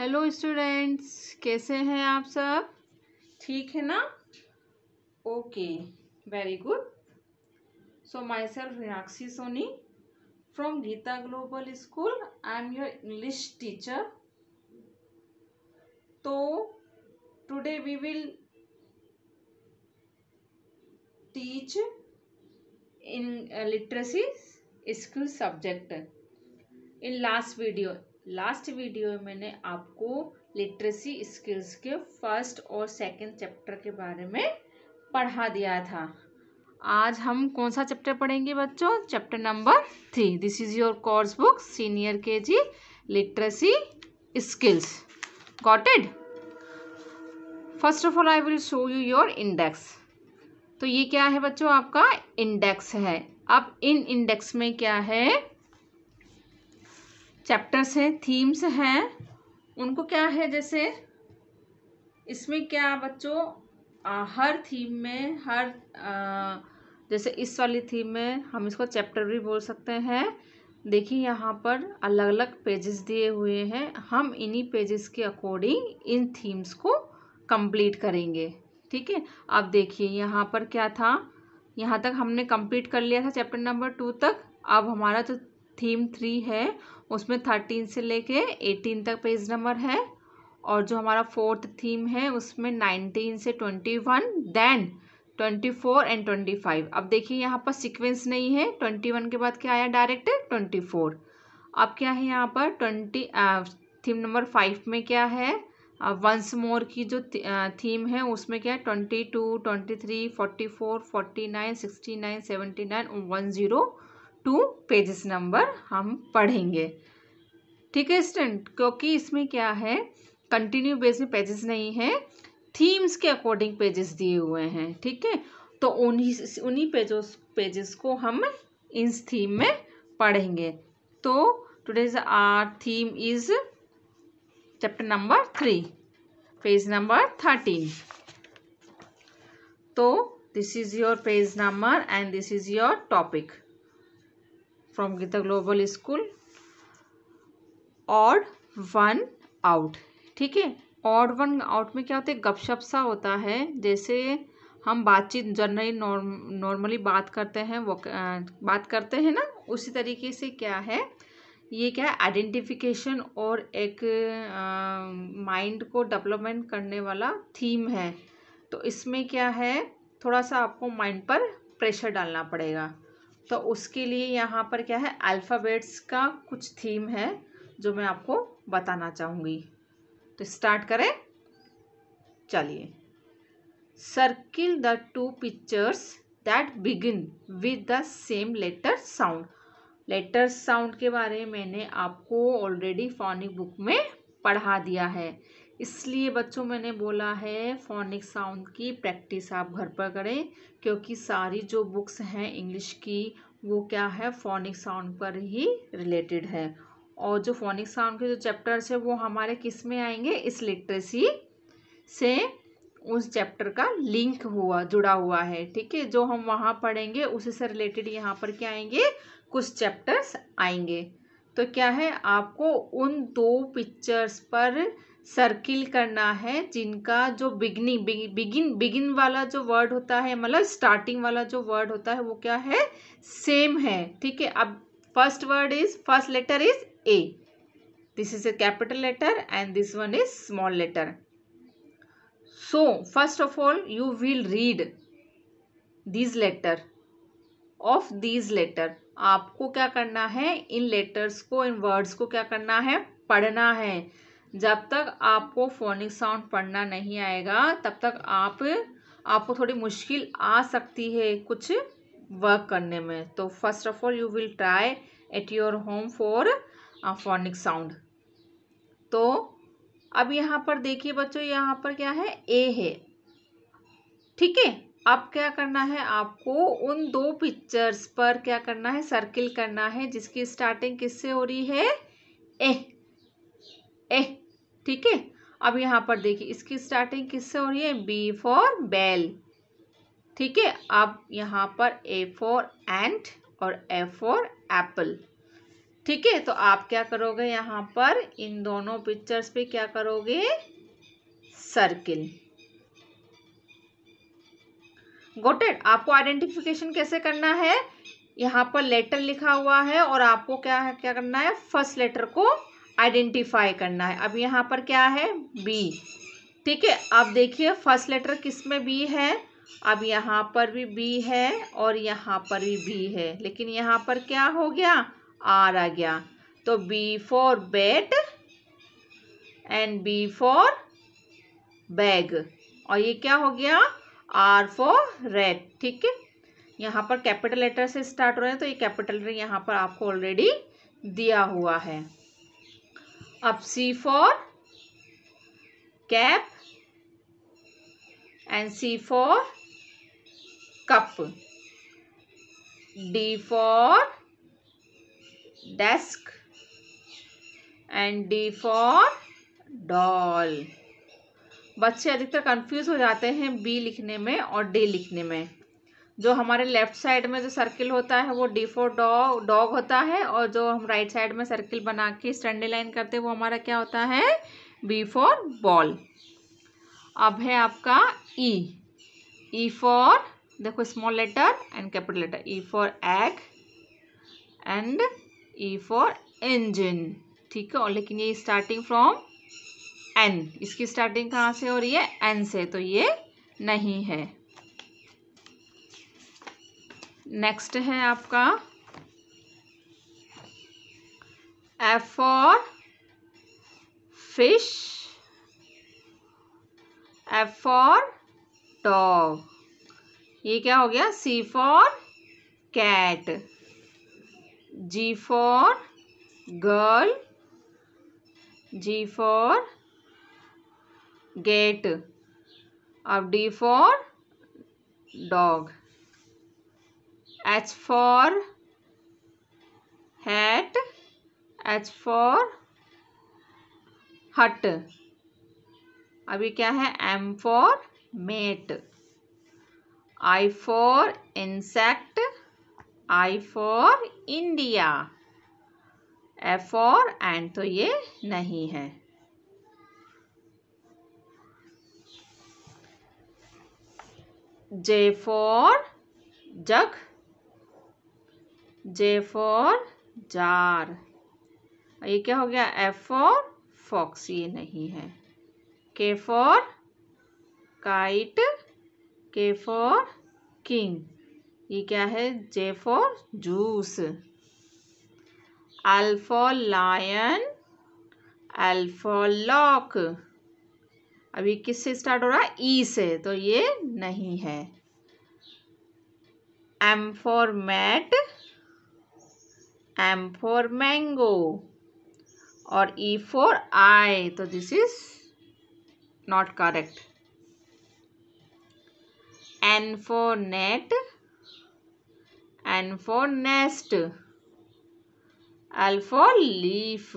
Hello students, कैसे हैं आप सब? ठीक है ना? Okay, very good. So myself Meenakshi Soni from Geeta global school. I am your English teacher. तो today we will teach in literacy skill subject. In last video मैंने आपको लिटरेसी स्किल्स के फर्स्ट और सेकंड चैप्टर के बारे में पढ़ा दिया था. आज हम कौन सा चैप्टर पढ़ेंगे बच्चों? Chapter number 3. This is your course book senior KG literacy skills. Got it? First of all I will show you your index. तो ये क्या है बच्चों? आपका इंडेक्स है. अब इन इंडेक्स में क्या है? चैप्टर्स हैं, थीम्स हैं. उनको क्या है, जैसे इसमें क्या बच्चों, हर थीम में जैसे इस वाली थीम में हम इसको चैप्टर भी बोल सकते हैं. देखिए यहाँ पर अलग अलग पेजेस दिए हुए हैं. हम इन्हीं पेजेस के अकॉर्डिंग इन थीम्स को कंप्लीट करेंगे. ठीक है. अब देखिए यहाँ पर क्या था, यहाँ तक हमने कंप्लीट कर लिया था चैप्टर नंबर 2 तक. अब हमारा जो थीम 3 है उसमें 13 से लेके 18 तक पेज नंबर है. और जो हमारा फोर्थ थीम है उसमें 19 से 21, देन 24 एंड 25. अब देखिए यहाँ पर सीक्वेंस नहीं है. 21 के बाद क्या आया? डायरेक्ट 24. अब क्या है यहाँ पर थीम नंबर 5 में क्या है? वंस मोर की जो थीम है उसमें क्या है? 22, 23, 44, 49, 69, 79 और 102 पेजेस नंबर हम पढ़ेंगे. ठीक है स्टूडेंट, क्योंकि इसमें क्या है, कंटिन्यू बेस में पेजेस नहीं है, थीम्स के अकॉर्डिंग पेजेस दिए हुए हैं. ठीक है. तो उन्हीं पेजेस को हम इस थीम में पढ़ेंगे. तो today's our theme is chapter number 3, page number 13. तो this is your page number and this is your topic from Geeta global school. Odd one out. ठीक है. ऑड वन आउट में क्या होता है? गपशप सा होता है. जैसे हम बातचीत जनरली नॉर्मली बात करते हैं, वो बात करते हैं ना, उसी तरीके से क्या है, ये क्या है, आइडेंटिफिकेशन और एक माइंड को डेवलपमेंट करने वाला थीम है. तो इसमें क्या है, थोड़ा सा आपको माइंड पर प्रेशर डालना पड़ेगा. तो उसके लिए यहाँ पर क्या है, अल्फ़ाबेट्स का कुछ थीम है जो मैं आपको बताना चाहूँगी. तो स्टार्ट करें. चलिए. Circle the 2 pictures that begin with the same letter sound. Letter sound के बारे में मैंने आपको ऑलरेडी फोनिक बुक में पढ़ा दिया है. इसलिए बच्चों मैंने बोला है फोनिक साउंड की प्रैक्टिस आप घर पर करें, क्योंकि सारी जो बुक्स हैं इंग्लिश की वो क्या है, फोनिक साउंड पर ही रिलेटेड है. और जो फोनिक साउंड के जो चैप्टर्स है वो हमारे किस में आएंगे? इस लिटरेसी से उस चैप्टर का लिंक जुड़ा हुआ है. ठीक है. जो हम वहाँ पढ़ेंगे उसी से रिलेटेड यहाँ पर क्या आएंगे, कुछ चैप्टर्स आएंगे. तो क्या है, आपको उन 2 पिक्चर्स पर सर्किल करना है जिनका जो बिगिन वाला जो वर्ड होता है, मतलब स्टार्टिंग वाला जो वर्ड होता है वो क्या है, सेम है. ठीक है. अब first letter is A. This is a capital letter and this one is small letter. So first of all you will read these letter. आपको क्या करना है, इन लेटर्स को, इन वर्ड्स को क्या करना है, पढ़ना है. जब तक आपको फोनिक साउंड पढ़ना नहीं आएगा तब तक आपको थोड़ी मुश्किल आ सकती है कुछ वर्क करने में. तो first of all you will try at your home for phonic sound. तो अब यहाँ पर देखिए बच्चों, यहाँ पर क्या है, A है. ठीक है. अब क्या करना है, आपको उन 2 पिक्चर्स पर क्या करना है, सर्किल करना है जिसकी स्टार्टिंग किससे हो रही है, ए. ठीक है. अब यहाँ पर देखिए इसकी स्टार्टिंग किससे हो रही है, B फॉर बेल. ठीक है. अब यहाँ पर A फॉर एंट और F फॉर एप्पल. ठीक है, तो आप क्या करोगे यहाँ पर इन दोनों पिक्चर्स पे क्या करोगे, सर्किल। Got it. आपको आइडेंटिफिकेशन कैसे करना है, यहाँ पर लेटर लिखा हुआ है और आपको क्या करना है, फर्स्ट लेटर को आइडेंटिफाई करना है। अब यहाँ पर क्या है, बी। ठीक है, अब देखिए फर्स्ट लेटर किस में बी है, अब यहाँ पर भी बी है और यहाँ पर भी बी है, लेकिन यहाँ पर क्या हो गया, आर आ गया। तो B for bat and B for bag, और ये क्या हो गया, आर फॉर रेड। ठीक है, यहाँ पर कैपिटल लेटर से स्टार्ट हो रहे हैं, तो ये कैपिटल लेटर यहाँ पर आपको ऑलरेडी दिया हुआ है। अब C for cap and C for cup, D for desk and D for doll. बच्चे अधिकतर कंफ्यूज हो जाते हैं बी लिखने में और डी लिखने में। जो हमारे लेफ्ट साइड में जो सर्किल होता है वो डी फॉर डॉग होता है, और जो हम राइट साइड में सर्किल बना के स्टैंडी लाइन करते हैं वो हमारा क्या होता है, बी फॉर बॉल। अब है आपका ई। ई फॉर, देखो small letter and capital letter, E for egg and E for engine. ठीक है, और लेकिन ये स्टार्टिंग फ्रॉम एन, इसकी स्टार्टिंग कहाँ से हो रही है, एन से, तो ये नहीं है। नेक्स्ट है आपका F for fish, F for dog, ये क्या हो गया, C for cat, G for girl, G for gate, अब D for dog, H for hat, H for hut, अभी क्या है, M for mat, I for insect, I for India, F for end, तो ये नहीं है। J for jug, J for jar, ये क्या हो गया, एफ फॉर फॉक्स, ये नहीं है। K for kite, K for king, ये क्या है, J for juice, L for lion, L for lock, अभी किससे स्टार्ट हो रहा है, ई से, तो ये नहीं है। M for mat, M for mango, और ई फॉर आई, तो this is not correct. N for net, N for nest, L for leaf,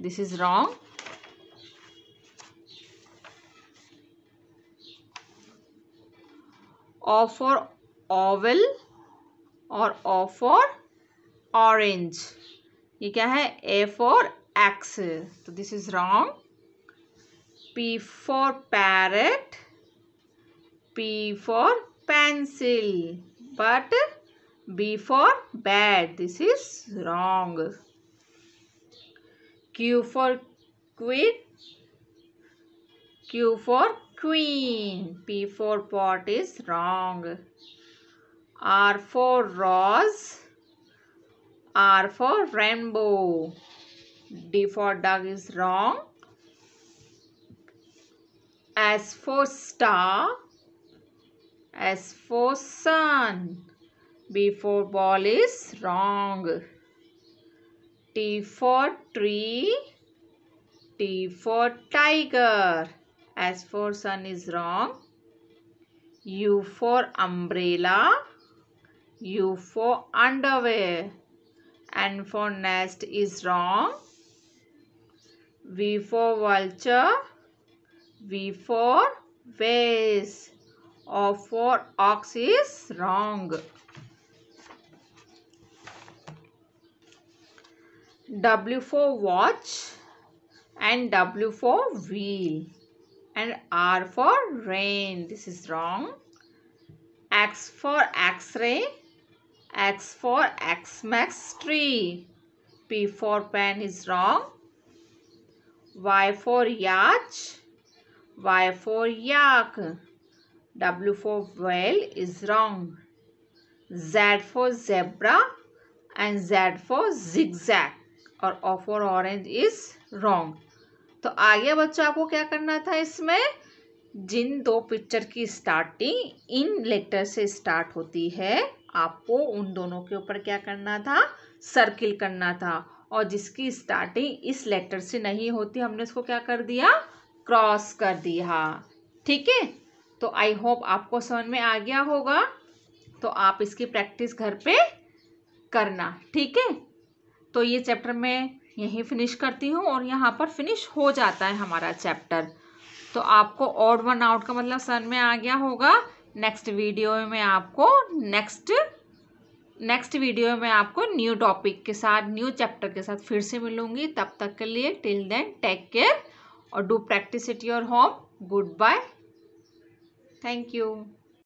this is wrong. O for oval और O for orange, ये क्या है, A for X, तो this is wrong. P for parrot, P for pencil, but B for bat, this is wrong. Q for queen, Q for queen, P for pot is wrong. R for rose, R for rainbow, D for dog is wrong. S for star, S for sun, B for ball is wrong. T for tree, T for tiger, S for sun is wrong. U for umbrella, U for underwear, N for nest is wrong. V for vulture, V for vase, O for ox is wrong. W for watch and W for wheel and R for rain. This is wrong. X for X-ray, X for Xmas tree. P for pen is wrong. Y for yacht, Y for yak. W for whale is wrong. Z for zebra and Z for zigzag और O for orange is wrong. तो आगे बच्चों आपको क्या करना था, इसमें जिन दो पिक्चर की स्टार्टिंग इन लेटर से स्टार्ट होती है आपको उन दोनों के ऊपर क्या करना था, सर्किल करना था, और जिसकी स्टार्टिंग इस लेटर से नहीं होती हमने इसको क्या कर दिया, क्रॉस कर दिया। ठीक है, तो आई होप आपको समझ में आ गया होगा। तो आप इसकी प्रैक्टिस घर पे करना। ठीक है, तो ये चैप्टर मैं यहीं फिनिश करती हूँ और यहाँ पर फिनिश हो जाता है हमारा चैप्टर। तो आपको ऑड वन आउट का मतलब समझ में आ गया होगा। नेक्स्ट वीडियो में आपको न्यू टॉपिक के साथ, न्यू चैप्टर के साथ फिर से मिलूंगी। तब तक के लिए टिल देन टेक केयर और do practice it your home. Good bye, thank you.